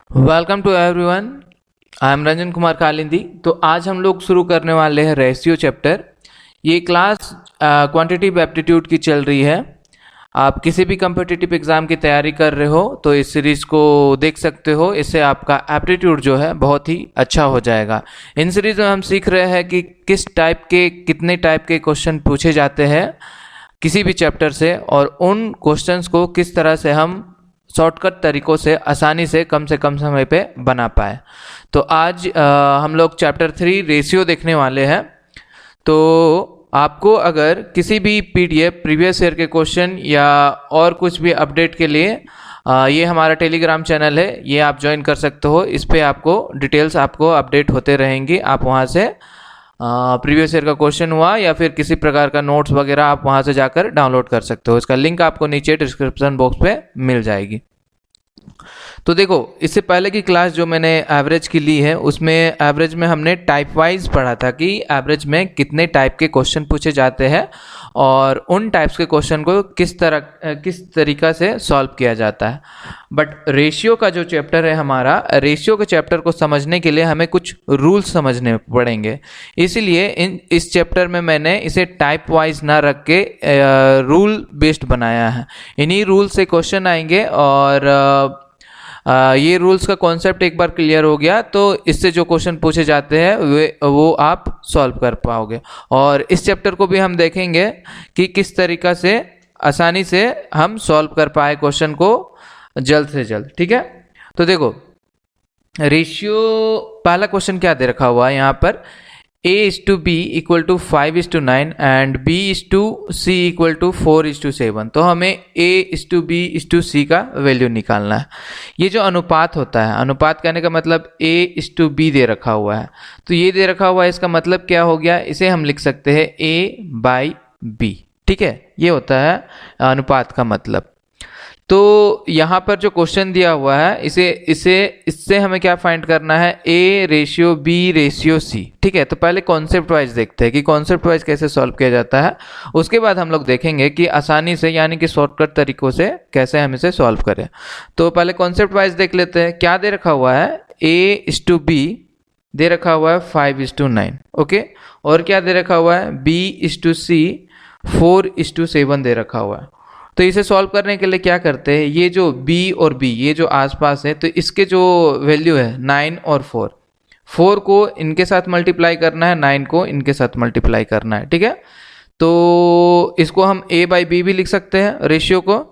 Welcome to everyone. I am Ranjan Kumar Kalindi. तो आज हम लोग शुरू करने वाले हैं रेशियो चैप्टर। ये क्लास क्वांटिटेटिव एप्टीट्यूड की चल रही है। आप किसी भी कम्पिटिटिव एग्ज़ाम की तैयारी कर रहे हो तो इस सीरीज़ को देख सकते हो। इससे आपका एप्टीट्यूड जो है बहुत ही अच्छा हो जाएगा। इन सीरीज़ में हम सीख रहे हैं कि किस टाइप के कितने टाइप के क्वेश्चन पूछे जाते हैं किसी भी चैप्टर से, और उन क्वेश्चंस को किस तरह से हम शॉर्टकट तरीकों से आसानी से कम समय पे बना पाए। तो आज हम लोग चैप्टर 3 रेशियो देखने वाले हैं। तो आपको अगर किसी भी पीडीएफ प्रीवियस ईयर के क्वेश्चन या और कुछ भी अपडेट के लिए ये हमारा टेलीग्राम चैनल है, ये आप ज्वाइन कर सकते हो। इस पे आपको डिटेल्स आपको अपडेट होते रहेंगी। आप वहाँ से प्रीवियस ईयर का क्वेश्चन हुआ या फिर किसी प्रकार का नोट्स वगैरह आप वहाँ से जाकर डाउनलोड कर सकते हो। इसका लिंक आपको नीचे डिस्क्रिप्शन बॉक्स पे मिल जाएगी। तो देखो, इससे पहले की क्लास जो मैंने एवरेज की ली है उसमें एवरेज में हमने टाइप वाइज पढ़ा था कि एवरेज में कितने टाइप के क्वेश्चन पूछे जाते हैं और उन टाइप्स के क्वेश्चन को किस तरीका से सॉल्व किया जाता है। बट रेशियो का जो चैप्टर है हमारा, रेशियो के चैप्टर को समझने के लिए हमें कुछ रूल्स समझने पड़ेंगे। इसीलिए इस चैप्टर में मैंने इसे टाइप वाइज ना रख के रूल बेस्ड बनाया है। इन्हीं रूल से क्वेश्चन आएंगे और ये रूल्स का कॉन्सेप्ट एक बार क्लियर हो गया तो इससे जो क्वेश्चन पूछे जाते हैं वो आप सॉल्व कर पाओगे। और इस चैप्टर को भी हम देखेंगे कि किस तरीका से आसानी से हम सॉल्व कर पाए क्वेश्चन को जल्द से जल्द। ठीक है, तो देखो रेशियो पहला क्वेश्चन क्या दे रखा हुआ है यहाँ पर, A/B = 5:9 एंड B/C = 4:7। तो हमें A/B/C का वैल्यू निकालना है। ये जो अनुपात होता है, अनुपात कहने का मतलब A/B दे रखा हुआ है। तो ये दे रखा हुआ है, इसका मतलब क्या हो गया, इसे हम लिख सकते हैं A/B। ठीक है, ये होता है अनुपात का मतलब। तो यहाँ पर जो क्वेश्चन दिया हुआ है इससे हमें क्या फाइंड करना है, A/B/C। ठीक है, तो पहले कॉन्सेप्ट वाइज देखते हैं कि कॉन्सेप्ट वाइज कैसे सॉल्व किया जाता है। उसके बाद हम लोग देखेंगे कि आसानी से यानी कि शॉर्टकट तरीकों से कैसे हम इसे सॉल्व करें। तो पहले कॉन्सेप्ट वाइज देख लेते हैं। क्या दे रखा हुआ है, A/B दे रखा हुआ है 5:9। ओके, और क्या दे रखा हुआ है, B/C 4:7 दे रखा हुआ है। तो इसे सॉल्व करने के लिए क्या करते हैं, ये जो B और B ये जो आसपास है तो इसके जो वैल्यू है 9 और 4 को इनके साथ मल्टीप्लाई करना है, 9 को इनके साथ मल्टीप्लाई करना है। ठीक है, तो इसको हम A/B भी लिख सकते हैं, रेशियो को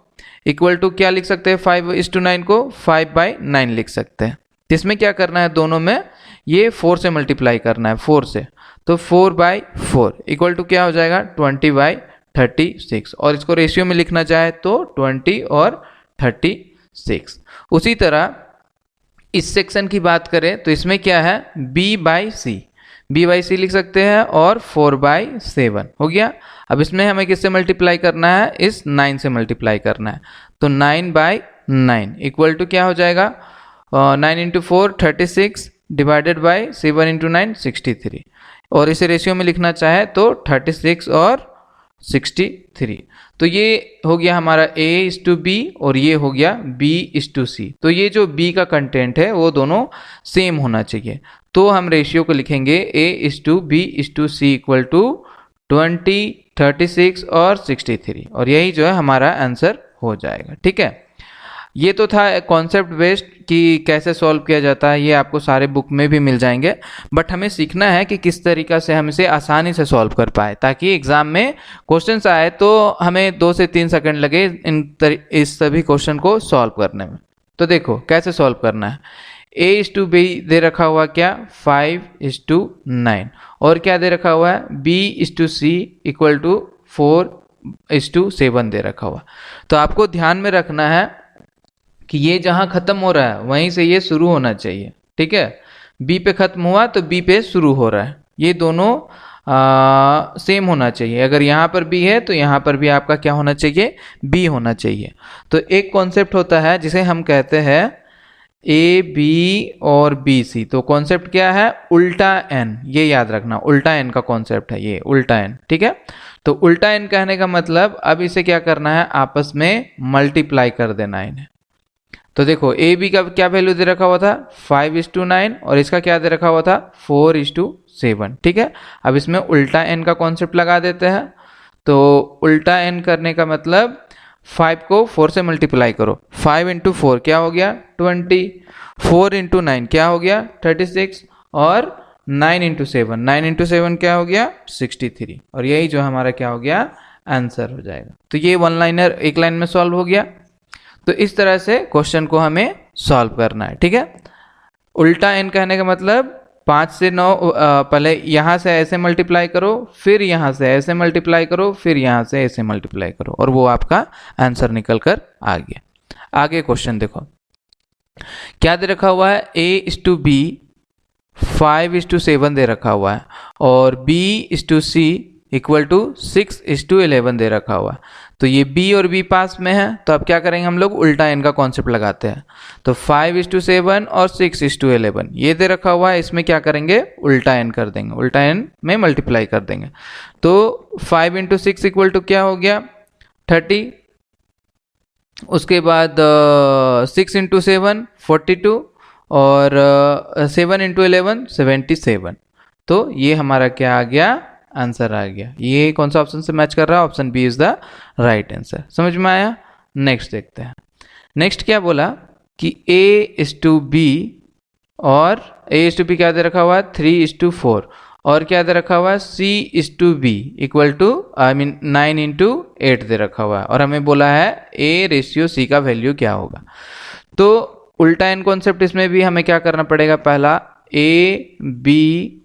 इक्वल टू क्या लिख सकते हैं, 5:9 को 5/9 लिख सकते हैं। इसमें क्या करना है, दोनों में ये 4 से मल्टीप्लाई करना है, 4 से। तो 4/4 इक्वल टू क्या हो जाएगा, 20/36। और इसको रेशियो में लिखना चाहे तो 20 और 36। उसी तरह इस सेक्शन की बात करें तो इसमें क्या है, B/C लिख सकते हैं और 4/7 हो गया। अब इसमें हमें किससे मल्टीप्लाई करना है, इस 9 से मल्टीप्लाई करना है। तो 9/9 इक्वल टू क्या हो जाएगा, 9 × 4 36 डिवाइडेड बाई 7 × 9 63। और इसे रेशियो में लिखना चाहे तो 36 और 63। तो ये हो गया हमारा A/B और ये हो गया B/C। तो ये जो B का कंटेंट है वो दोनों सेम होना चाहिए। तो हम रेशियो को लिखेंगे A/B/C इक्वल टू 20, 36 और 63, और यही जो है हमारा आंसर हो जाएगा। ठीक है, ये तो था कॉन्सेप्ट बेस्ड कि कैसे सॉल्व किया जाता है, ये आपको सारे बुक में भी मिल जाएंगे। बट हमें सीखना है कि किस तरीका से हम इसे आसानी से सॉल्व कर पाए ताकि एग्जाम में क्वेश्चंस आए तो हमें 2 से 3 सेकंड लगे इस सभी क्वेश्चन को सॉल्व करने में। तो देखो कैसे सॉल्व करना है। A/B दे रखा हुआ क्या, 5:9, और क्या दे रखा हुआ है, B/C इक्वल टू 4:7 दे रखा हुआ। तो आपको ध्यान में रखना है कि ये जहां खत्म हो रहा है वहीं से ये शुरू होना चाहिए। ठीक है, B पे खत्म हुआ तो B पे शुरू हो रहा है, ये दोनों सेम होना चाहिए। अगर यहाँ पर B है तो यहाँ पर भी आपका क्या होना चाहिए, B होना चाहिए। तो एक कॉन्सेप्ट होता है जिसे हम कहते हैं A/B और B/C। तो कॉन्सेप्ट क्या है, उल्टा n, ये याद रखना, उल्टा n का कॉन्सेप्ट है ये, उल्टा n। ठीक है, तो उल्टा n कहने का मतलब अब इसे क्या करना है, आपस में मल्टीप्लाई कर देना है इन्हें। तो देखो ए बी का क्या वैल्यू दे रखा हुआ था 5:9 और इसका क्या दे रखा हुआ था 4:7। ठीक है, अब इसमें उल्टा एन का कॉन्सेप्ट लगा देते हैं। तो उल्टा एन करने का मतलब 5 को 4 से मल्टीप्लाई करो, 5 × 4 क्या हो गया 20, 4 × 9 क्या हो गया 36 और 9 × 7, 9 × 7 क्या हो गया 63 और यही जो हमारा क्या हो गया आंसर हो जाएगा। तो ये वन लाइनर एक लाइन में सॉल्व हो गया। तो इस तरह से क्वेश्चन को हमें सॉल्व करना है। ठीक है, उल्टा एन कहने का मतलब 5 से 9 पहले यहाँ से ऐसे मल्टीप्लाई करो, फिर यहाँ से ऐसे मल्टीप्लाई करो, फिर यहाँ से ऐसे मल्टीप्लाई करो और वो आपका आंसर निकल कर आ गया। आगे क्वेश्चन देखो क्या दे रखा हुआ है A:B 5:7 दे रखा हुआ है और B:C = 6:11 दे रखा हुआ है। तो ये B और B पास में है, तो अब क्या करेंगे हम लोग उल्टा एन का कॉन्सेप्ट लगाते हैं। तो 5:7 और 6:11 ये दे रखा हुआ है, इसमें क्या करेंगे उल्टा एन कर देंगे, उल्टा एन में मल्टीप्लाई कर देंगे। तो 5 × 6 = क्या हो गया 30, उसके बाद 6 × 7 42 और 7 × 11 77। तो ये हमारा क्या आ गया आंसर आ गया। ये कौन सा ऑप्शन से मैच कर रहा है, option B is the right answer. समझ में आया। नेक्स्ट देखते हैं। नेक्स्ट क्या बोला कि A:B और A:B क्या दे रखा हुआ है 3:4 और क्या दे रखा हुआ है C:B = 9 × 8 दे रखा हुआ है और हमें बोला है A:C का वैल्यू क्या होगा। तो उल्टा एन कॉन्सेप्ट इसमें भी हमें क्या करना पड़ेगा, पहला A, B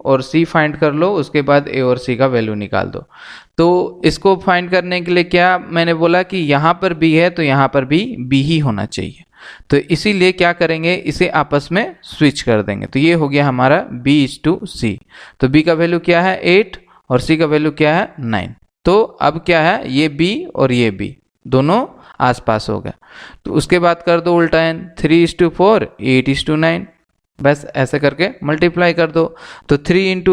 और C फाइंड कर लो, उसके बाद A और C का वैल्यू निकाल दो। तो इसको फाइंड करने के लिए क्या मैंने बोला कि यहाँ पर B है तो यहाँ पर भी B ही होना चाहिए। तो इसीलिए क्या करेंगे इसे आपस में स्विच कर देंगे। तो ये हो गया हमारा B:C। तो B का वैल्यू क्या है 8 और C का वैल्यू क्या है 9। तो अब क्या है ये B और ये B दोनों आसपास हो गया। तो उसके बाद कर दो उल्टा एन 3:4 8:9, बस ऐसे करके मल्टीप्लाई कर दो। तो 3 ×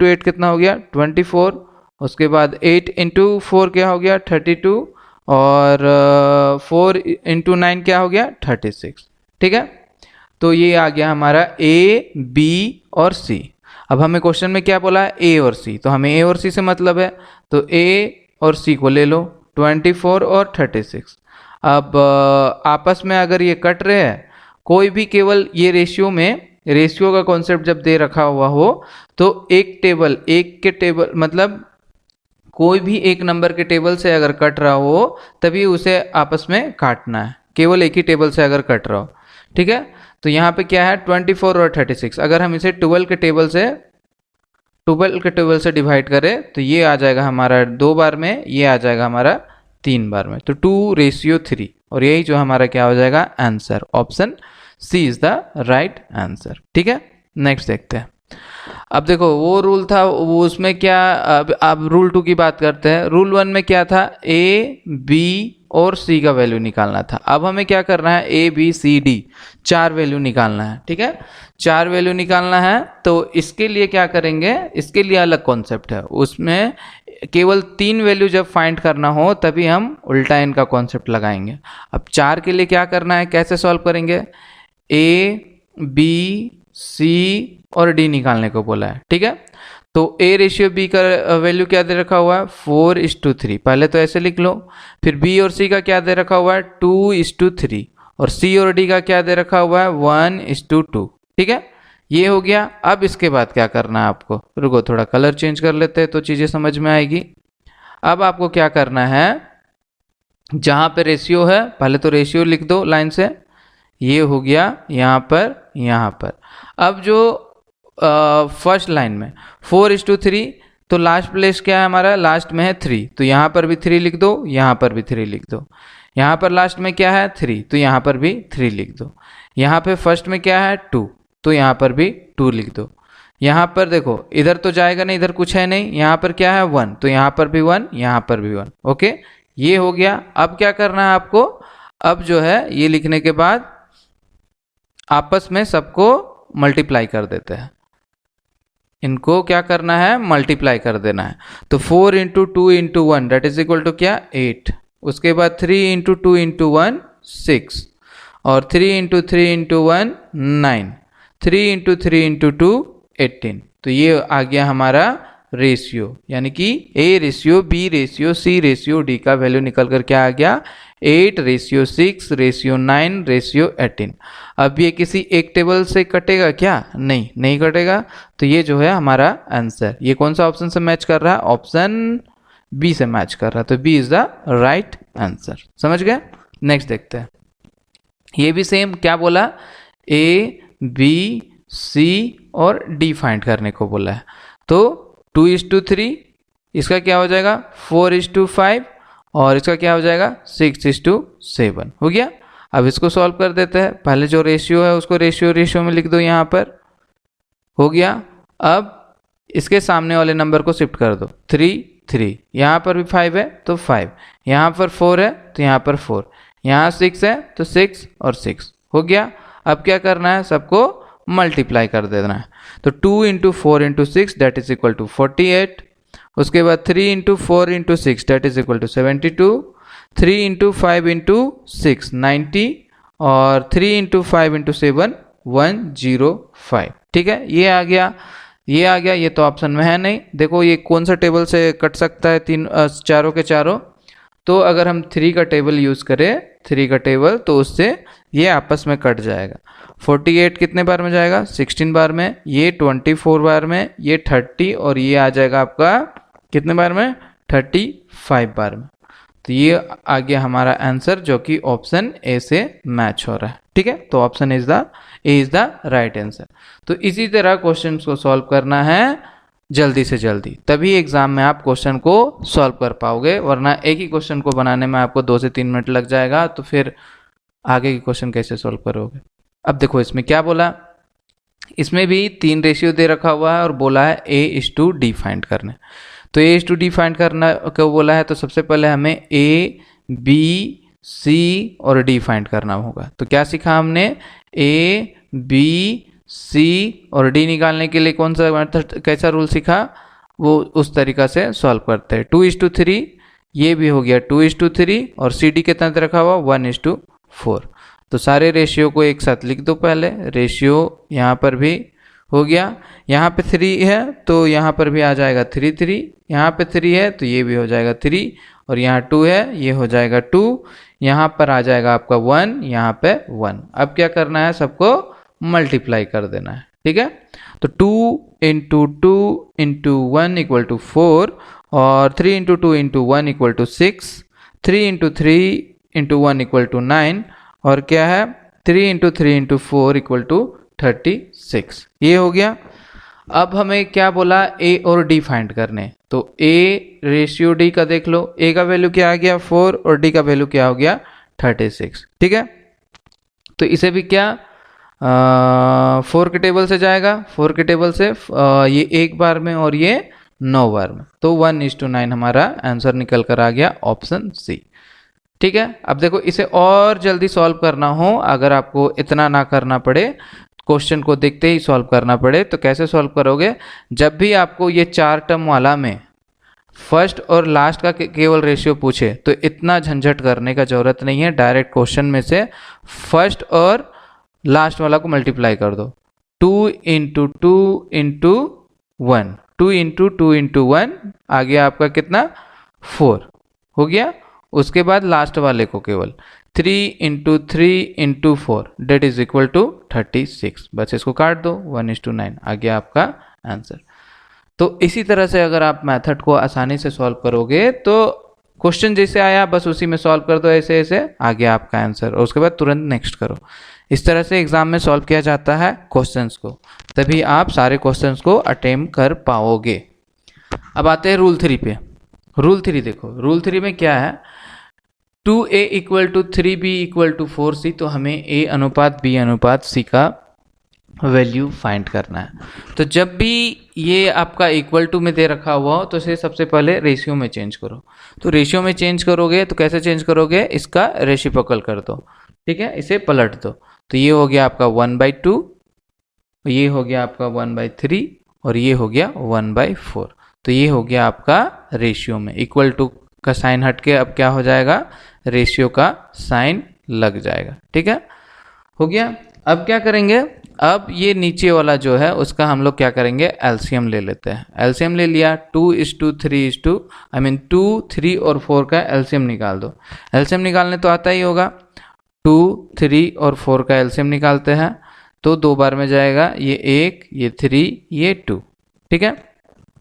8 कितना हो गया 24, उसके बाद 8 × 4 क्या हो गया 32 और 4 × 9 क्या हो गया 36। ठीक है, तो ये आ गया हमारा A, B और C। अब हमें क्वेश्चन में क्या बोला है A और C, तो हमें A और C से मतलब है, तो A और C को ले लो 24 और 36। अब आपस में अगर ये कट रहे हैं, कोई भी केवल ये रेशियो का कॉन्सेप्ट जब दे रखा हुआ हो तो एक के टेबल मतलब कोई भी एक नंबर के टेबल से अगर कट रहा हो तभी उसे आपस में काटना है, केवल एक ही टेबल से अगर कट रहा हो। ठीक है, तो यहाँ पे क्या है 24 और 36, अगर हम इसे 12 के टेबल से डिवाइड करें तो ये आ जाएगा हमारा 2 बार में, ये आ जाएगा हमारा 3 बार में, तो 2:3 और यही जो हमारा क्या हो जाएगा answer, option C is the right answer. ठीक है, नेक्स्ट देखते हैं। अब देखो वो रूल था वो उसमें क्या, अब रूल 2 की बात करते हैं। रूल 1 में क्या था A, B और C का वैल्यू निकालना था। अब हमें क्या करना है A, B, C, D 4 value निकालना है। ठीक है, 4 वैल्यू निकालना है। तो इसके लिए क्या करेंगे, इसके लिए अलग कॉन्सेप्ट है, उसमें केवल 3 वैल्यू जब फाइंड करना हो तभी हम उल्टा एन का कॉन्सेप्ट लगाएंगे। अब 4 के लिए क्या करना है, कैसे सॉल्व करेंगे, A, B, C और D निकालने को बोला है। ठीक है, तो A:B का वैल्यू क्या दे रखा हुआ है 4:3, पहले तो ऐसे लिख लो। फिर B और C का क्या दे रखा हुआ है 2:3 और C और D का क्या दे रखा हुआ है 1:2। ठीक है, ये हो गया। अब इसके बाद क्या करना है आपको, रुको थोड़ा कलर चेंज कर लेते हैं तो चीज़ें समझ में आएगी। अब आपको क्या करना है, जहाँ पे रेशियो है पहले तो रेशियो लिख दो लाइन से, ये हो गया यहाँ पर। अब जो फर्स्ट लाइन में 4:3, तो लास्ट प्लेस क्या है हमारा, लास्ट में है 3, तो यहाँ पर भी 3 लिख दो, यहाँ पर भी 3 लिख दो। यहाँ पर लास्ट में क्या है 3, तो यहाँ पर भी 3 लिख दो। यहाँ पे फर्स्ट में क्या है 2, तो यहाँ पर भी 2 लिख दो। यहाँ पर देखो इधर तो जाएगा नहीं, इधर कुछ है नहीं, यहाँ पर क्या है 1, तो यहाँ पर भी 1, यहाँ पर भी 1। ओके, ये हो गया। अब क्या करना है आपको, अब जो है ये लिखने के बाद आपस में सबको मल्टीप्लाई कर देते हैं, इनको क्या करना है मल्टीप्लाई कर देना है। तो 4 × 2 × 1 दैट इज इक्वल टू क्या 8, उसके बाद 3 × 2 × 1 6 और 3 इंटू 3 इंटू 1 9, 3 इंटू 3 इंटू 2 18। तो ये आ गया हमारा रेशियो, यानी कि A ratio B ratio C ratio D का वैल्यू निकल कर क्या आ गया 8 रेशियो 6 रेशियो 9 रेशियो 18। अब ये किसी एक टेबल से कटेगा क्या? नहीं कटेगा। तो ये जो है हमारा आंसर, ये कौन सा ऑप्शन से मैच कर रहा है? ऑप्शन बी से मैच कर रहा है। तो B is the right answer. समझ गए? नेक्स्ट देखते हैं। ये भी सेम क्या बोला, ए बी सी और डी फाइंड करने को बोला है। तो 2:3, इसका क्या हो जाएगा 4:5 और इसका क्या हो जाएगा 6:7 हो गया। अब इसको सॉल्व कर देते हैं। पहले जो रेशियो है उसको रेशियो में लिख दो, यहाँ पर हो गया। अब इसके सामने वाले नंबर को शिफ्ट कर दो, 3 यहाँ पर भी 5 है तो 5, यहाँ पर 4 है तो यहाँ पर 4, यहाँ 6 है तो 6 और 6 हो गया। अब क्या करना है, सबको मल्टीप्लाई कर देना है। तो 2 into 4 into 6 that is equal to 48। उसके बाद 3 into 4 into 6 that is equal to 72। 3 into 5 into 6 90 और 3 इंटू 5 इंटू 7 105। ठीक है, ये आ गया। ये तो ऑप्शन में है नहीं। देखो ये कौन सा टेबल से कट सकता है, चारों के चारों। तो अगर हम 3 का टेबल यूज़ करें, 3 का टेबल, तो उससे ये आपस में कट जाएगा। 48 कितने बार में जाएगा 16 बार में, ये 24 बार में, ये 30 और ये आ जाएगा आपका कितने बार में 35 बार में। तो ये आ गया हमारा आंसर, जो कि ऑप्शन ए से मैच हो रहा है। ठीक है, तो option A is the right answer. तो इसी तरह क्वेश्चन को सॉल्व करना है जल्दी से जल्दी, तभी एग्जाम में आप क्वेश्चन को सॉल्व कर पाओगे, वरना एक ही क्वेश्चन को बनाने में आपको 2 से 3 मिनट लग जाएगा, तो फिर आगे की क्वेश्चन कैसे सॉल्व करोगे। अब देखो इसमें क्या बोला, इसमें भी 3 रेशियो दे रखा हुआ है और बोला है A:D फाइंड करने। तो A:D फाइंड करना क्यों बोला है, तो सबसे पहले हमें A, B, C और D फाइंड करना होगा। तो क्या सीखा हमने, A, B, C और D निकालने के लिए कौन सा मेथड, कैसा रूल सीखा, वो उस तरीका से सॉल्व करते हैं। 2:3 ये भी हो गया 2:3 और CD कितना दे रखा हुआ 1:4। तो सारे रेशियो को एक साथ लिख दो। पहले रेशियो यहाँ पर भी हो गया, यहाँ पे 3 है तो यहाँ पर भी आ जाएगा 3, यहाँ पे 3 है तो ये भी हो जाएगा 3 और यहाँ 2 है ये हो जाएगा 2, यहाँ पर आ जाएगा आपका 1, यहाँ पे 1। अब क्या करना है, सबको मल्टीप्लाई कर देना है। ठीक है, तो 2 इंटू 2 इंटू 1 इक्वल टू 4 और 3 into 2 into 1 equal to 6, 3 into 3 into 1 equal to 9 और क्या है 3 इंटू 3 इंटू 4 इक्वल टू 36। ये हो गया। अब हमें क्या बोला, A और D फाइंड करने। तो A रेशियो D का देख लो, A का वैल्यू क्या आ गया 4 और D का वैल्यू क्या हो गया 36। ठीक है, तो इसे भी क्या 4 के टेबल से जाएगा, 4 के टेबल से ये 1 बार में और ये 9 बार में, तो 1:9 हमारा आंसर निकल कर आ गया ऑप्शन सी। ठीक है, अब देखो इसे और जल्दी सॉल्व करना हो, अगर आपको इतना ना करना पड़े, क्वेश्चन को देखते ही सॉल्व करना पड़े, तो कैसे सॉल्व करोगे, जब भी आपको ये 4 टर्म वाला में फर्स्ट और लास्ट का केवल रेशियो पूछे तो इतना झंझट करने का जरूरत नहीं है। डायरेक्ट क्वेश्चन में से फर्स्ट और लास्ट वाला को मल्टीप्लाई कर दो। 2 इंटू 2 इंटू 1, 2 इंटू 2 इंटू 1 आ गया आपका कितना 4 हो गया। उसके बाद लास्ट वाले को केवल 3 into 3 into 4 that is equal to 36। बस इसको काट दो, 1:9 आ गया आपका आंसर। तो इसी तरह से अगर आप मेथड को आसानी से सॉल्व करोगे तो क्वेश्चन जैसे आया बस उसी में सॉल्व कर दो, ऐसे ऐसे आ गया आपका आंसर, और उसके बाद तुरंत नेक्स्ट करो। इस तरह से एग्जाम में सॉल्व किया जाता है क्वेश्चंस को, तभी आप सारे क्वेश्चंस को अटेम्प्ट कर पाओगे। अब आते हैं रूल 3 पे। रूल 3 देखो, रूल 3 में क्या है, 2A equal to 3B equal to 4C, तो हमें A अनुपात B अनुपात C का वैल्यू फाइंड करना है। तो जब भी ये आपका इक्वल टू में दे रखा हुआ हो तो इसे सबसे पहले रेशियो में चेंज करो। तो रेशियो में चेंज करोगे तो कैसे चेंज करोगे, इसका रेसिप्रोकल कर दो। ठीक है, इसे पलट दो। तो ये हो गया आपका 1/2, ये हो गया आपका 1/3 और ये हो गया 1/4। तो ये हो गया आपका रेशियो में, इक्वल टू का साइन हट के अब क्या हो जाएगा, रेशियो का साइन लग जाएगा। ठीक है, हो गया। अब क्या करेंगे, अब ये नीचे वाला जो है उसका हम लोग क्या करेंगे, एलसीएम ले लेते हैं। एलसीएम ले लिया, 2:3 आई मीन 2, 3 और 4 का एलसीएम निकाल दो। एलसीएम निकालने तो आता ही होगा, 2, 3 और 4 का एलसीएम निकालते हैं तो 2 बार में जाएगा, ये 1, ये 3, ये 2, ठीक है।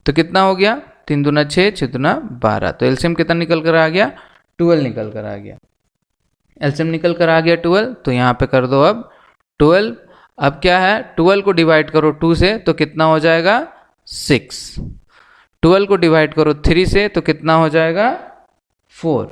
तो कितना हो गया, 3 दूना 6, 6 दूना 12, तो एलसीएम कितना निकल कर आ गया, 12 निकल कर आ गया। एलसीएम निकल कर आ गया 12, तो यहाँ पे कर दो अब 12। अब क्या है, 12 को डिवाइड करो 2 से तो कितना हो जाएगा, 6। 12 को डिवाइड करो 3 से तो कितना हो जाएगा, 4।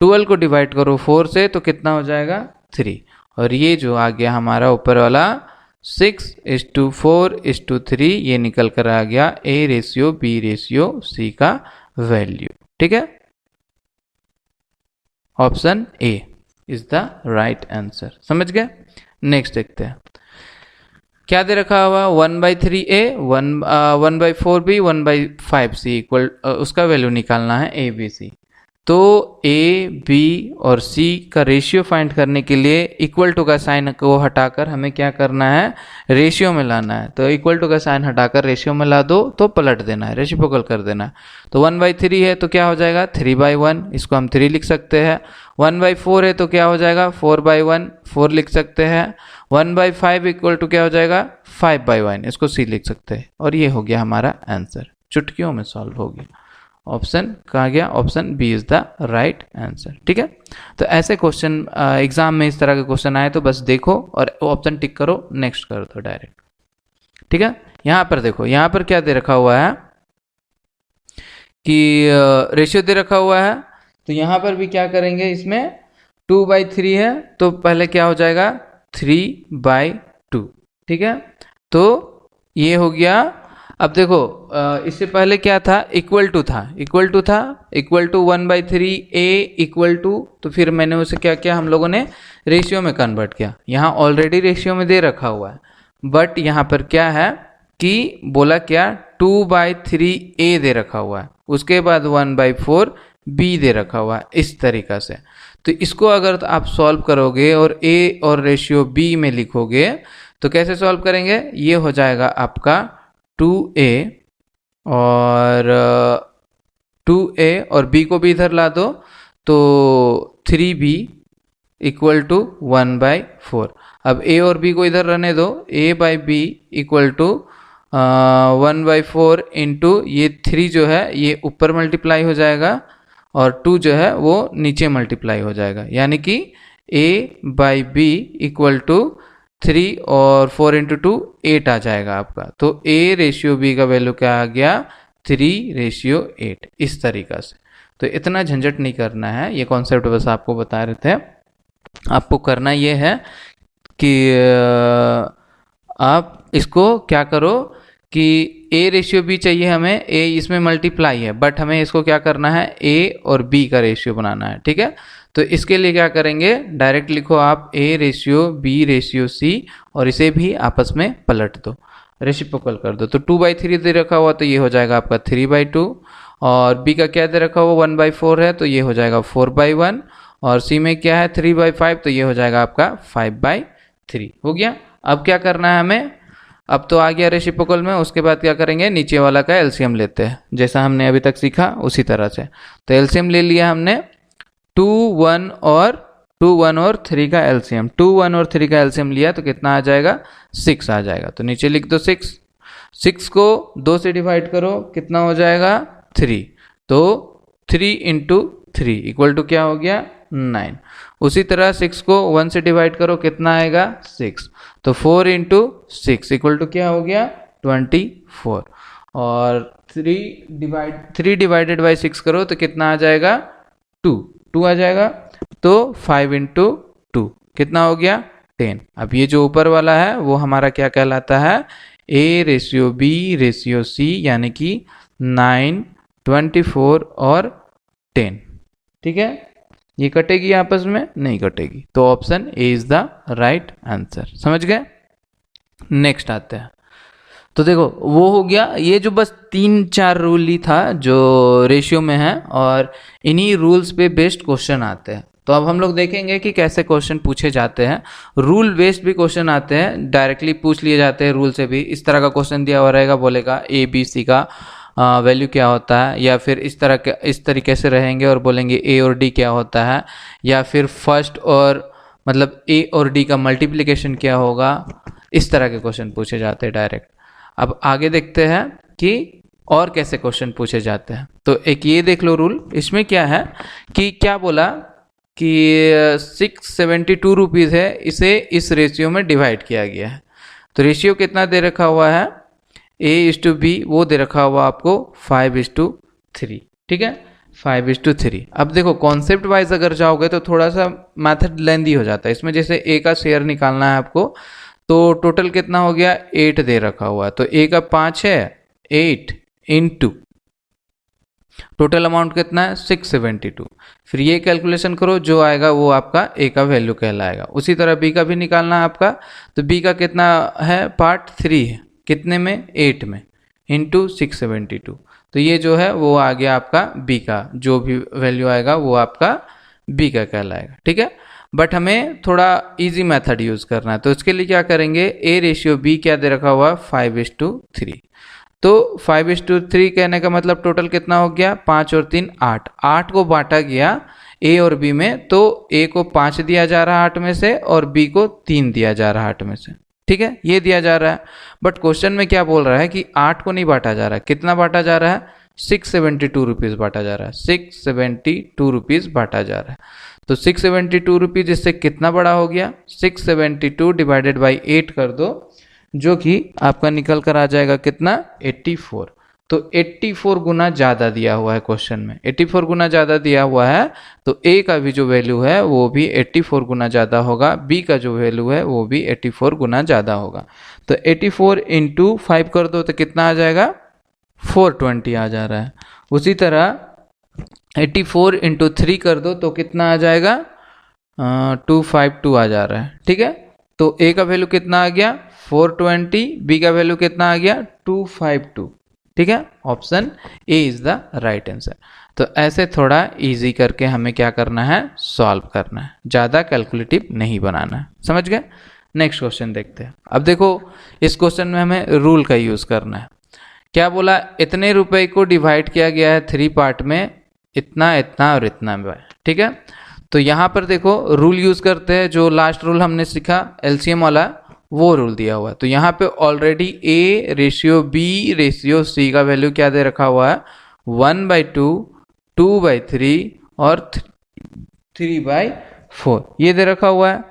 12 को डिवाइड करो 4 से तो कितना हो जाएगा, 3। और ये जो आ गया हमारा ऊपर वाला 6:4:3, ये निकल कर आ गया A:B:C का वैल्यू, ठीक है। Option A is the right answer, समझ गए। नेक्स्ट देखते हैं क्या दे रखा हुआ, 1/3A, 1/4B, 1/5C इक्वल, उसका वैल्यू निकालना है ABC। तो A, B और C का रेशियो फाइंड करने के लिए इक्वल टू का साइन को हटाकर हमें क्या करना है, रेशियो में लाना है। तो इक्वल टू का साइन हटाकर रेशियो में ला दो तो पलट देना है, रेसिप्रोकल कर देना है। तो 1/3 है तो क्या हो जाएगा, 3/1, इसको हम 3 लिख सकते हैं। 1/4 है तो क्या हो जाएगा, 4/1, 4 लिख सकते हैं। 1/5 इक्वल टू क्या हो जाएगा, 5/1, इसको C लिख सकते हैं। और ये हो गया हमारा आंसर, चुटकियों में सॉल्व हो गया। ऑप्शन कहाँ गया, option B is the right answer, ठीक है। तो ऐसे क्वेश्चन एग्जाम में इस तरह के क्वेश्चन आए तो बस देखो और ऑप्शन टिक करो, नेक्स्ट कर दो डायरेक्ट, ठीक है। यहाँ पर देखो, यहाँ पर क्या दे रखा हुआ है कि रेशियो दे रखा हुआ है। तो यहाँ पर भी क्या करेंगे, इसमें 2/3 है तो पहले क्या हो जाएगा, 3/2, ठीक है। तो ये हो गया। अब देखो इससे पहले क्या था, इक्वल टू था, equal to 1/3A equal to, तो फिर मैंने उसे क्या किया, हम लोगों ने रेशियो में कन्वर्ट किया। यहाँ ऑलरेडी रेशियो में दे रखा हुआ है, बट यहाँ पर क्या है कि बोला क्या, 2/3A दे रखा हुआ है, उसके बाद 1/4B दे रखा हुआ है, इस तरीका से। तो इसको अगर आप सॉल्व करोगे और A और रेशियो B में लिखोगे तो कैसे सॉल्व करेंगे, ये हो जाएगा आपका 2A और 2A और B को भी इधर ला दो तो 3B इक्वल टू 1/4। अब A और B को इधर रहने दो, A/B इक्वल टू 1/4 इंटू ये 3 जो है ये ऊपर मल्टीप्लाई हो जाएगा और 2 जो है वो नीचे मल्टीप्लाई हो जाएगा, यानी कि A/B इक्वल टू 3 और 4 इंटू 2 8 आ जाएगा आपका। तो A/B का वैल्यू क्या आ गया, 3/8, इस तरीका से। तो इतना झंझट नहीं करना है, ये कॉन्सेप्ट बस आपको बता रहे थे। आपको करना ये है कि आप इसको क्या करो कि A/B चाहिए हमें, A इसमें मल्टीप्लाई है बट हमें इसको क्या करना है, A और B का रेशियो बनाना है, ठीक है। तो इसके लिए क्या करेंगे, डायरेक्ट लिखो आप A/B/C और इसे भी आपस में पलट दो, रेसिप्रोकल कर दो। तो 2/3 दे रखा हुआ तो ये हो जाएगा आपका 3/2 और B का क्या दे रखा हुआ 1/4 है तो ये हो जाएगा 4/1 और C में क्या है 3/5 तो ये हो जाएगा आपका 5/3। हो गया। अब क्या करना है हमें, अब तो आ गया रेसिप्रोकल में, उसके बाद क्या करेंगे, नीचे वाला का एलसीएम लेते हैं, जैसा हमने अभी तक सीखा उसी तरह से। तो एलसीएम ले लिया हमने, 2, 1 और 3 का एलसीएम, 2, 1 और 3 का एलसीएम लिया तो कितना आ जाएगा, 6 आ जाएगा। तो नीचे लिख दो 6। 6 को 2 से डिवाइड करो, कितना हो जाएगा, 3। तो 3 इंटू 3 इक्वल टू क्या हो गया, 9। उसी तरह 6 को 1 से डिवाइड करो, कितना आएगा, 6। तो 4 इंटू 6 इक्वल टू क्या हो गया, 24। और 3 डिवाइडेड बाई 6 करो तो कितना आ जाएगा, 2 आ जाएगा। तो 5 इंटू 2 कितना हो गया, 10। अब ये जो ऊपर वाला है वो हमारा क्या कहलाता है, A/B/C, यानी कि 9, 24 और 10, ठीक है। ये कटेगी आपस में, नहीं कटेगी, तो option A is the right answer, समझ गए। नेक्स्ट आते हैं। तो देखो वो हो गया, ये जो बस 3-4 रूल ही था जो रेशियो में है और इन्हीं रूल्स पे बेस्ड क्वेश्चन आते हैं। तो अब हम लोग देखेंगे कि कैसे क्वेश्चन पूछे जाते हैं। रूल बेस्ड भी क्वेश्चन आते हैं, डायरेक्टली पूछ लिए जाते हैं रूल से भी। इस तरह का क्वेश्चन दिया हुआ रहेगा, बोलेगा ए बी सी का वैल्यू क्या होता है, या फिर इस तरीके से रहेंगे और बोलेंगे ए और डी क्या होता है, या फिर फर्स्ट और मतलब ए और डी का मल्टीप्लिकेशन क्या होगा। इस तरह के क्वेश्चन पूछे जाते हैं डायरेक्ट। अब आगे देखते हैं कि और कैसे क्वेश्चन पूछे जाते हैं। तो एक ये देख लो रूल, इसमें क्या है कि क्या बोला कि 672 रुपीज़ है, इसे इस रेशियो में डिवाइड किया गया है। तो रेशियो कितना दे रखा हुआ है, A/B, वो दे रखा हुआ आपको 5:3। ठीक है, 5:3। अब देखो कॉन्सेप्ट वाइज अगर जाओगे तो थोड़ा सा मेथड लेंदी हो जाता है इसमें। जैसे A का शेयर निकालना है आपको, तो टोटल कितना हो गया, 8 दे रखा हुआ है। तो A का 5 है, 8 इंटू टोटल अमाउंट कितना है 672। फिर ये कैलकुलेशन करो, जो आएगा वो आपका A का वैल्यू कहलाएगा। उसी तरह B का भी निकालना है आपका, तो B का कितना है, पार्ट 3 है, कितने में, 8 में, इंटू 672। तो ये जो है वो आ गया आपका B का, जो भी वैल्यू आएगा वो आपका B का कहलाएगा। ठीक है, बट हमें थोड़ा इजी मेथड यूज़ करना है, तो इसके लिए क्या करेंगे, A/B क्या दे रखा हुआ, 5:3। तो 5:3 कहने का मतलब टोटल कितना हो गया, 5 और 3 8। 8 को बांटा गया A और B में, तो A को 5 दिया जा रहा है 8 में से, और B को 3 दिया जा रहा है 8 में से। ठीक है, ये दिया जा रहा है। बट क्वेश्चन में क्या बोल रहा है कि 8 को नहीं बांटा जा रहा है, कितना बांटा जा रहा है, 672 रुपीज़ बांटा जा रहा है, 672 रुपीज़ बांटा जा रहा है। तो 672 रुपीज़ इससे कितना बड़ा हो गया, 672 डिवाइडेड बाई 8 कर दो, जो कि आपका निकल कर आ जाएगा कितना, 84। तो 84 गुना ज़्यादा दिया हुआ है क्वेश्चन में, 84 गुना ज़्यादा दिया हुआ है। तो A का भी जो वैल्यू है वो भी 84 गुना ज़्यादा होगा, B का जो वैल्यू है वो भी 84 गुना ज़्यादा होगा। तो 84 इंटू 5 कर दो तो कितना आ जाएगा, 420 आ जा रहा है। उसी तरह 84 इंटू 3 कर दो तो कितना आ जाएगा, 252 आ जा रहा है। ठीक है, तो A का वैल्यू कितना आ गया, 420, B का वैल्यू कितना आ गया, 252। ठीक है, option A is the right answer. तो ऐसे थोड़ा इजी करके हमें क्या करना है, सॉल्व करना है, ज़्यादा कैलकुलेटिव नहीं बनाना है। समझ गए। नेक्स्ट क्वेश्चन देखते हैं। अब देखो इस क्वेश्चन में हमें रूल का यूज़ करना है। क्या बोला, इतने रुपए को डिवाइड किया गया है 3 पार्ट में, इतना इतना और इतना में। ठीक है, तो यहाँ पर देखो रूल यूज़ करते हैं, जो लास्ट रूल हमने सीखा एलसीएम वाला, वो रूल दिया हुआ है। तो यहाँ पे ऑलरेडी A/B/C का वैल्यू क्या दे रखा हुआ है, 1/2, 2/3 और 3/4 ये दे रखा हुआ है।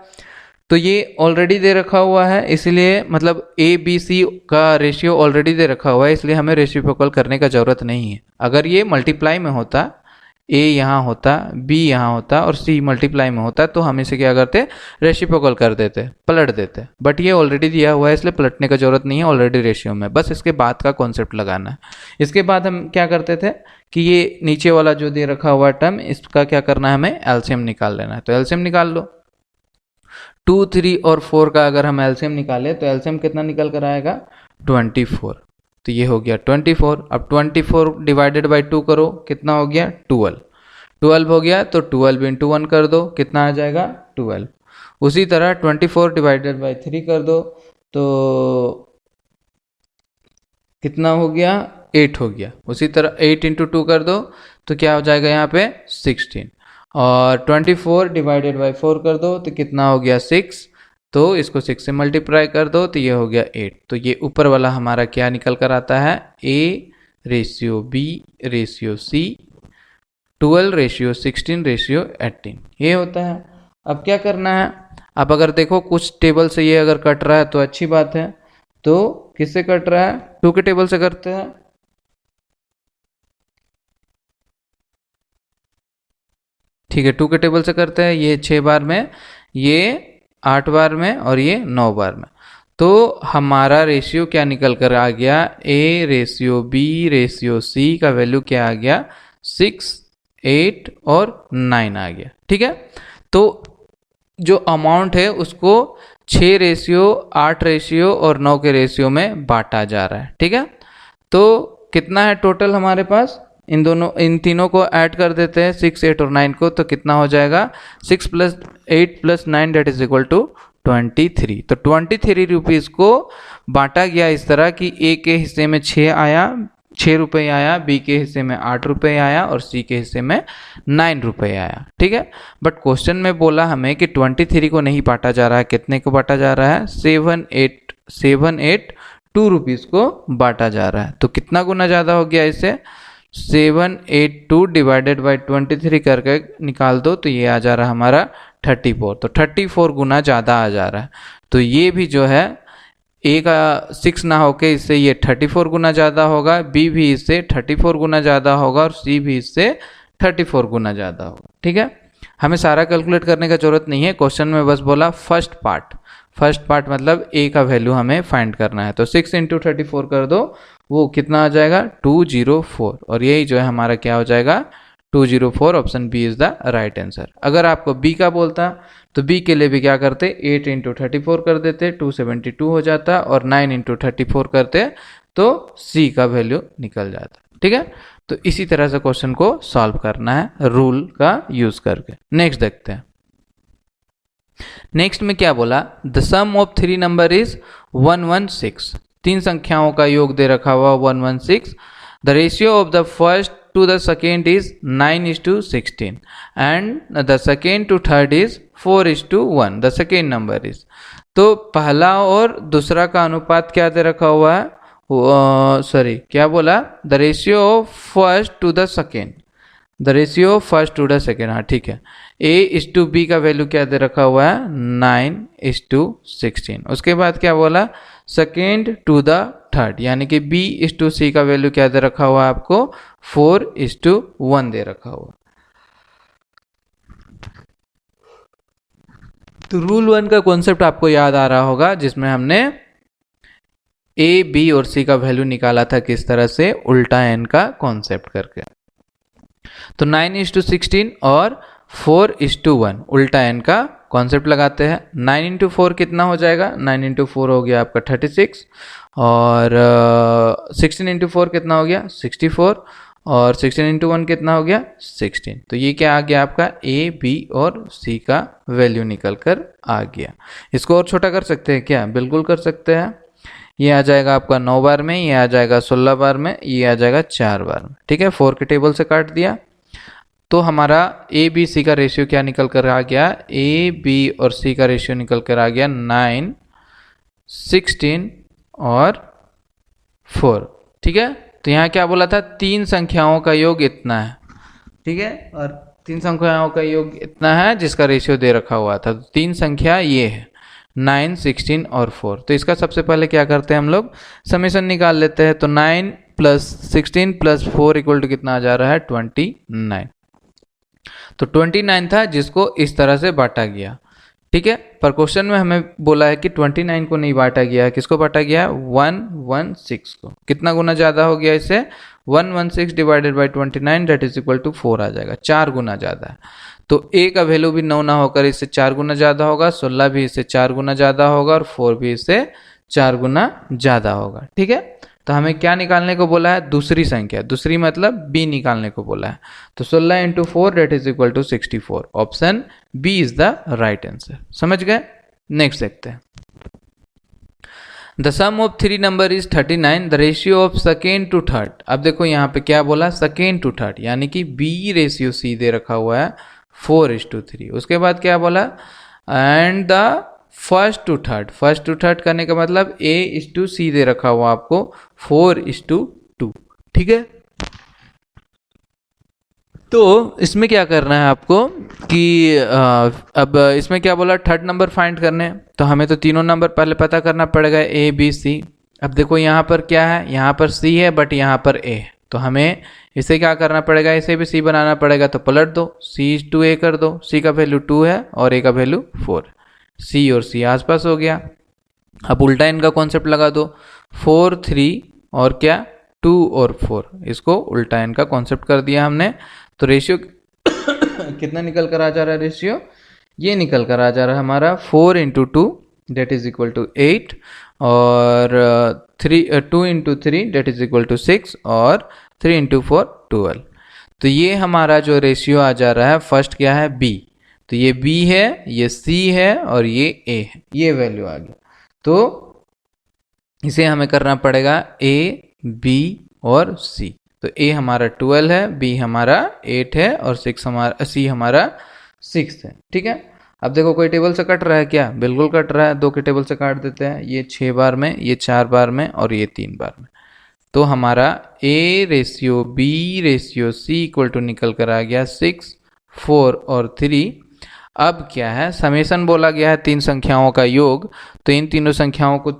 तो ये ऑलरेडी दे रखा हुआ है, इसलिए मतलब A/B/C का रेशियो ऑलरेडी दे रखा हुआ है, इसलिए हमें रेसिप्रोकल करने का ज़रूरत नहीं है। अगर ये मल्टीप्लाई में होता, A यहाँ होता, B यहाँ होता और C मल्टीप्लाई में होता, तो हम इसे क्या करते, रेसिप्रोकल कर देते, पलट देते। बट ये ऑलरेडी दिया हुआ है, इसलिए पलटने का जरूरत नहीं है, ऑलरेडी रेशियो में, बस इसके बाद का कॉन्सेप्ट लगाना है। इसके बाद हम क्या करते थे कि ये नीचे वाला जो दे रखा हुआ टर्म, इसका क्या करना है, हमें एलसीएम निकाल लेना है। तो एलसीएम निकाल लो। 2, 3 और 4 का अगर हम एलसीएम निकालें तो एलसीएम कितना निकल कर आएगा, 24। तो ये हो गया 24। अब 24 डिवाइडेड बाई 2 करो, कितना हो गया, 12। 12 हो गया, तो 12 इंटू 1 कर दो, कितना आ जाएगा, 12। उसी तरह 24 डिवाइडेड बाई 3 कर दो, तो कितना हो गया, 8 हो गया। उसी तरह 8 इंटू 2 कर दो, तो क्या हो जाएगा यहाँ पे, 16। और 24 डिवाइडेड बाई 4 कर दो, तो कितना हो गया, 6। तो इसको 6 से मल्टीप्लाई कर दो, तो ये हो गया 8। तो ये ऊपर वाला हमारा क्या निकल कर आता है, A/B/C, 12:16:18 ये होता है। अब क्या करना है, अब अगर देखो कुछ टेबल से ये अगर कट रहा है तो अच्छी बात है। तो किससे कट रहा है, 2 के टेबल से करते हैं। ठीक है, 2 के टेबल से करते हैं। ये 6 बार में, ये 8 बार में और ये 9 बार में। तो हमारा रेशियो क्या निकल कर आ गया, A/B/C का वैल्यू क्या आ गया, 6, 8 और 9 आ गया। ठीक है, तो जो अमाउंट है उसको 6 रेशियो, 8 रेशियो और 9 के रेशियो में बांटा जा रहा है। ठीक है, तो कितना है टोटल हमारे पास, इन तीनों को ऐड कर देते हैं 6, 8 और 9 को, तो कितना हो जाएगा 6 + 8 + 9 दैट इज इक्वल टू 23। तो 23 रुपीज़ को बांटा गया इस तरह कि ए के हिस्से में 6 रुपये आया, बी के हिस्से में 8 रुपये आया और सी के हिस्से में 9 रुपये आया। ठीक है, बट क्वेश्चन में बोला हमें कि 23 को नहीं बांटा जा रहा है, कितने को बांटा जा रहा है 782 रुपीज़ को बांटा जा रहा है। तो कितना गुना ज़्यादा हो गया इसे 782 डिवाइडेड बाई 23 करके निकाल दो, तो ये आ जा रहा है हमारा 34। तो 34 गुना ज़्यादा आ जा रहा है। तो ये भी जो है ए का 6 ना होके इससे ये 34 गुना ज़्यादा होगा, बी भी इससे 34 गुना ज़्यादा होगा और सी भी इससे 34 गुना ज़्यादा होगा। ठीक है, हमें सारा कैलकुलेट करने का जरूरत नहीं है, क्वेश्चन में बस बोला फर्स्ट पार्ट मतलब ए का वैल्यू हमें फाइंड करना है। तो 6 × 34 कर दो, वो कितना आ जाएगा 204, और यही जो है हमारा क्या हो जाएगा 204। Option B is the right answer. अगर आपको बी का बोलता तो बी के लिए भी क्या करते 8 × 34 कर देते, 272 हो जाता, और 9 × 34 करते तो सी का वैल्यू निकल जाता। ठीक है, तो इसी तरह से क्वेश्चन को सॉल्व करना है रूल का यूज करके। नेक्स्ट देखते हैं। नेक्स्ट में क्या बोला, the sum of 3 number is 116। 3 संख्याओं का योग दे रखा हुआ 116। The ratio of the first to the second is 9:16 and the second to third is 4:1। the second number is, तो पहला और दूसरा का अनुपात क्या दे रखा हुआ है, क्या बोला, the ratio of first to the second, the ratio of first to the second. हाँ ठीक है, A:B का वैल्यू क्या दे रखा हुआ है 9:16। उसके बाद क्या बोला सेकेंड टू द थर्ड, यानी कि B:C का वैल्यू क्या दे रखा हुआ है आपको 4:1 दे रखा हुआ। तो रूल 1 का कॉन्सेप्ट आपको याद आ रहा होगा, जिसमें हमने A, B और C का वैल्यू निकाला था किस तरह से, उल्टा n का कॉन्सेप्ट करके। तो 9:16 और 4:1 उल्टा n का कॉन्सेप्ट लगाते हैं। 9 × 4 कितना हो जाएगा, 9 × 4 हो गया आपका 36, और 16 × 4 कितना हो गया 64, और 16 × 1 कितना हो गया 16। तो ये क्या आ गया आपका A, B और C का वैल्यू निकल कर आ गया। इसको और छोटा कर सकते हैं क्या, बिल्कुल कर सकते हैं। ये आ जाएगा आपका 9 बार में, ये आ जाएगा 16 बार में, ये आ जाएगा 4 बार में। ठीक है, 4 के टेबल से काट दिया, तो हमारा A, B, C का रेशियो क्या निकल कर आ गया, A, B और C का रेशियो निकल कर आ गया 9, 16 और 4। ठीक है, तो यहाँ क्या बोला था 3 संख्याओं का योग इतना है। ठीक है, और 3 संख्याओं का योग इतना है जिसका रेशियो दे रखा हुआ था। तो 3 संख्या ये है 9, 16 और 4। तो इसका सबसे पहले क्या करते हैं हम लोग समेशन निकाल लेते हैं। तो 9 + 16 + 4 = कितना आ जा रहा है 29। तो 29 था जिसको इस तरह से बांटा गया। ठीक है, पर क्वेश्चन में हमें बोला है कि 29 को नहीं बांटा गया है, किसको बांटा गया है 116 को। कितना गुना ज़्यादा हो गया इससे 116 divided by 29 that is equal to 4 आ जाएगा, 4 गुना ज़्यादा है। तो A का वैल्यू भी 9 ना होकर इससे 4 गुना ज़्यादा होगा, 16 भी इससे 4 गुना ज़्यादा होगा, और 4 भी इससे 4 गुना ज़्यादा होगा। ठीक है, तो हमें क्या निकालने को बोला है, दूसरी संख्या, दूसरी मतलब B निकालने को बोला है। तो 16 × 4 that is equal to 64। Option B is the right answer. समझ गए, नेक्स्ट देखते हैं। The sum of 3 number is 39। The ratio of second to third. अब देखो यहाँ पे क्या बोला सेकेंड टू थर्ड, यानी कि B:C दे रखा हुआ है 4:3। उसके बाद क्या बोला and the first to third करने का मतलब A:C दे रखा हुआ आपको 4:2। ठीक है, तो इसमें क्या करना है आपको कि अब इसमें क्या बोला थर्ड नंबर फाइंड करने, तो हमें तो तीनों नंबर पहले पता करना पड़ेगा A, B, C। अब देखो यहाँ पर क्या है, यहाँ पर C है बट यहाँ पर A, तो हमें इसे क्या करना पड़ेगा, इसे भी C बनाना पड़ेगा। तो पलट दो, C:2A कर दो, C का वैल्यू 2 है और A का वैल्यू 4, C और C आसपास हो गया। अब उल्टा इनका कॉन्सेप्ट लगा दो, 4, 3 और क्या 2 और 4, इसको उल्टा इनका कॉन्सेप्ट कर दिया हमने। तो रेशियो कितना निकल कर आ जा रहा है, रेशियो ये निकल कर आ जा रहा है हमारा 4 × 2 दैट इज इक्वल टू 8, और 2 × 3 दैट इज इक्वल टू 6, और 3 × 4 12। तो ये हमारा जो रेशियो आ जा रहा है, फर्स्ट क्या है बी, तो ये बी है, ये सी है और ये ए है, ये वैल्यू आ गया। तो इसे हमें करना पड़ेगा ए बी और सी। तो ए हमारा 12 है, बी हमारा 8 है और सी हमारा 6 है। ठीक है, अब देखो कोई टेबल से कट रहा है क्या? बिल्कुल कट रहा है, दो के टेबल से काट देते हैं, ये 6 बार में, ये 4 बार में और ये 3 बार में। तो हमारा A ratio B ratio C equal to निकल कर आ गया 6, 4 और 3। अब क्या है, समेशन बोला गया है तीन संख्याओं का योग, तो इन तीनों संख्याओं को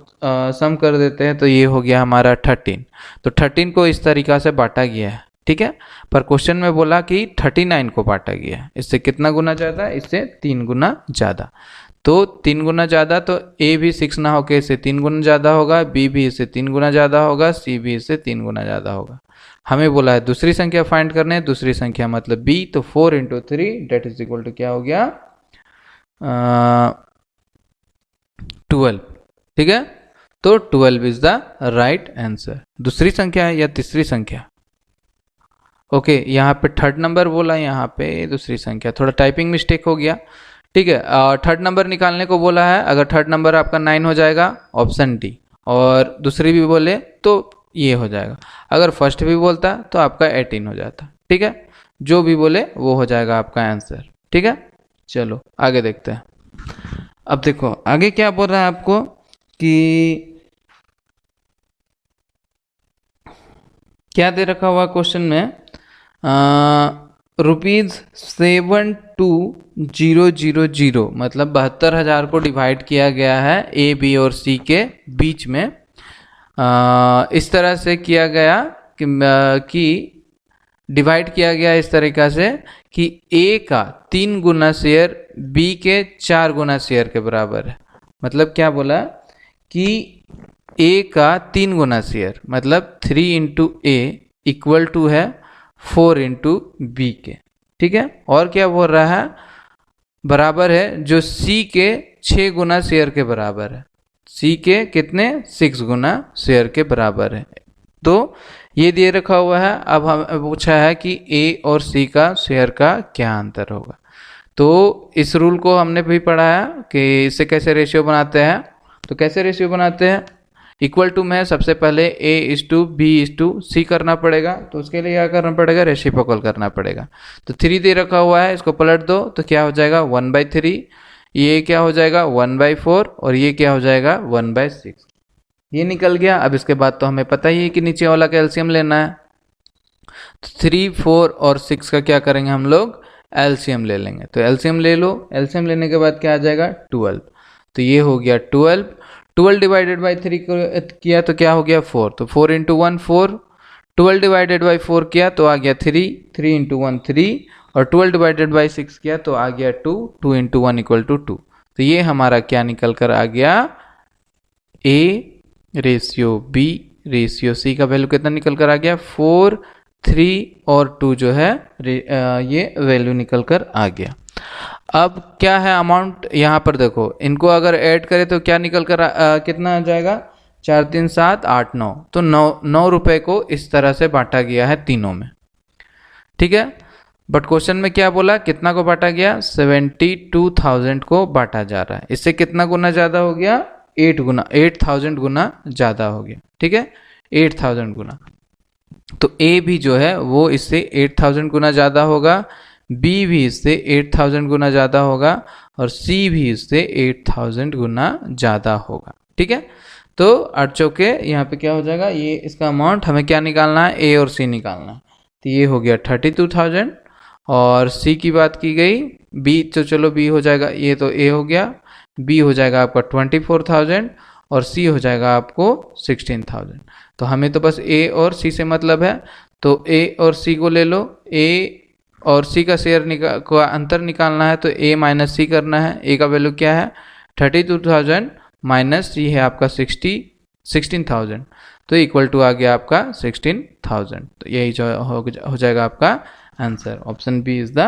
सम कर देते हैं, तो ये हो गया हमारा 13। तो 13 को इस तरीका से बांटा गया है। ठीक है, पर क्वेश्चन में बोला कि 39 को बांटा गया है। इससे कितना गुना ज़्यादा? इससे 3 गुना ज़्यादा। तो 3 गुना ज़्यादा, तो ए भी 6 ना होकर इससे 3 गुना ज़्यादा होगा, बी भी इससे 3 गुना ज़्यादा होगा, सी भी इससे 3 गुना ज़्यादा होगा। हमें बोला है दूसरी संख्या फाइंड करने, दूसरी संख्या मतलब बी, तो 4 × 3 डेट इज इक्वल टू क्या हो गया 12। ठीक है, तो 12 इज द राइट आंसर। दूसरी संख्या है या तीसरी संख्या? ओके, यहाँ पे थर्ड नंबर बोला, यहाँ पे दूसरी संख्या, थोड़ा टाइपिंग मिस्टेक हो गया। ठीक है, थर्ड नंबर निकालने को बोला है। अगर थर्ड नंबर आपका 9 हो जाएगा, ऑप्शन डी, और दूसरी भी बोले तो ये हो जाएगा। अगर फर्स्ट भी बोलता तो आपका 18 हो जाता। ठीक है, जो भी बोले वो हो जाएगा आपका आंसर। ठीक है, चलो आगे देखते हैं। अब देखो आगे क्या बोल रहा है आपको कि क्या दे रखा हुआ क्वेश्चन में, ₹72,000 मतलब 72,000 को डिवाइड किया गया है ए बी और सी के बीच में। इस तरह से किया गया कि डिवाइड किया गया इस तरीका से कि ए का 3 गुना शेयर बी के 4 गुना शेयर के बराबर है। मतलब क्या बोला कि ए का 3 गुना शेयर मतलब 3 × ए इक्वल टू है 4 × बी के। ठीक है, और क्या बोल रहा है, बराबर है जो सी के 6 गुना शेयर के बराबर है। सी के कितने? 6 गुना शेयर के बराबर है। तो ये दिए रखा हुआ है। अब हमें पूछा है कि ए और सी का शेयर का क्या अंतर होगा। तो इस रूल को हमने भी पढ़ा है कि इससे कैसे रेशियो बनाते हैं। तो कैसे रेशियो बनाते हैं, इक्वल टू में सबसे पहले A/B/C करना पड़ेगा। तो उसके लिए क्या करना पड़ेगा, रेसिप्रोकल करना पड़ेगा। तो 3 दे रखा हुआ है, इसको पलट दो तो क्या हो जाएगा 1/3, ये क्या हो जाएगा 1/4 और ये क्या हो जाएगा 1/6। ये निकल गया। अब इसके बाद तो हमें पता ही है कि नीचे वाला का एलसीएम लेना है। तो 3, 4 और 6 का क्या करेंगे हम लोग, एलसीएम ले लेंगे। तो एलसीएम ले लो, एलसीएम लेने के बाद क्या आ जाएगा 12। तो ये हो गया 12 डिवाइडेड बाई 3 किया तो क्या हो गया 4। तो 4 × 1 4, 12 डिवाइडेड बाई 4 किया तो आ गया 3, 3 × 1 3 और 12 डिवाइडेड बाई 6 किया तो आ गया 2, 2 × 1 = 2। तो ये हमारा क्या निकल कर आ गया, A/B/C का वैल्यू कितना निकल कर आ गया 4, 3 और 2 जो है ये वैल्यू निकल कर आ गया। अब क्या है अमाउंट, यहाँ पर देखो इनको अगर ऐड करें तो क्या निकल कर कितना आ जाएगा 4, 3, 7, 8, 9। तो 9 रुपए को इस तरह से बांटा गया है तीनों में। ठीक है, बट क्वेश्चन में क्या बोला, कितना को बांटा गया 72,000 को बांटा जा रहा है। इससे कितना गुना ज़्यादा हो गया 8,000 गुना ज़्यादा हो गया। ठीक है, 8,000 गुना। तो ए भी जो है वो इससे 8,000 गुना ज़्यादा होगा, बी भी इससे 8,000 गुना ज़्यादा होगा और सी भी इससे 8,000 गुना ज़्यादा होगा। ठीक है, तो 8 चौके यहाँ पे क्या हो जाएगा, ये इसका अमाउंट हमें क्या निकालना है, ए और सी निकालना है। तो ये हो गया 32,000 और सी की बात की गई, बी तो चलो बी हो जाएगा, ये तो ए हो गया, बी हो जाएगा आपका 24,000 और सी हो जाएगा आपको 16,000। तो हमें तो बस ए और सी से मतलब है, तो ए और सी को ले लो। ए और सी का शेयर का अंतर निकालना है तो a माइनस सी करना है। a का वैल्यू क्या है 32,000 माइनस सी है आपका 16,000, तो इक्वल टू आ गया आपका 16,000। तो यही जो हो जाएगा आपका answer. Option B is the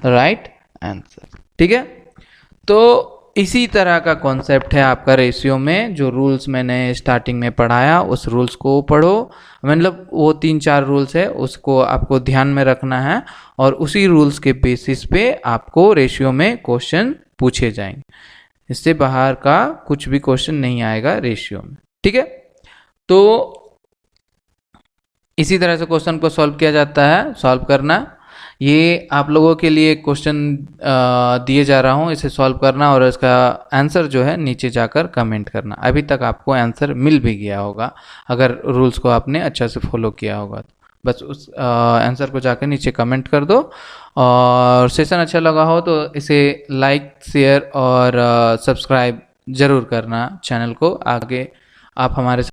right answer. ठीक है, तो इसी तरह का कॉन्सेप्ट है आपका रेशियो में। जो रूल्स मैंने स्टार्टिंग में पढ़ाया उस रूल्स को पढ़ो, मतलब वो 3-4 रूल्स है उसको आपको ध्यान में रखना है और उसी रूल्स के बेसिस पे आपको रेशियो में क्वेश्चन पूछे जाएंगे। इससे बाहर का कुछ भी क्वेश्चन नहीं आएगा रेशियो में, ठीक है। तो इसी तरह से क्वेश्चन को सॉल्व किया जाता है। सॉल्व करना, ये आप लोगों के लिए क्वेश्चन दिए जा रहा हूँ, इसे सॉल्व करना और इसका आंसर जो है नीचे जाकर कमेंट करना। अभी तक आपको आंसर मिल भी गया होगा अगर रूल्स को आपने अच्छा से फॉलो किया होगा। बस उस आंसर को जाकर नीचे कमेंट कर दो। और सेशन अच्छा लगा हो तो इसे लाइक, शेयर और सब्सक्राइब ज़रूर करना चैनल को। आगे आप हमारे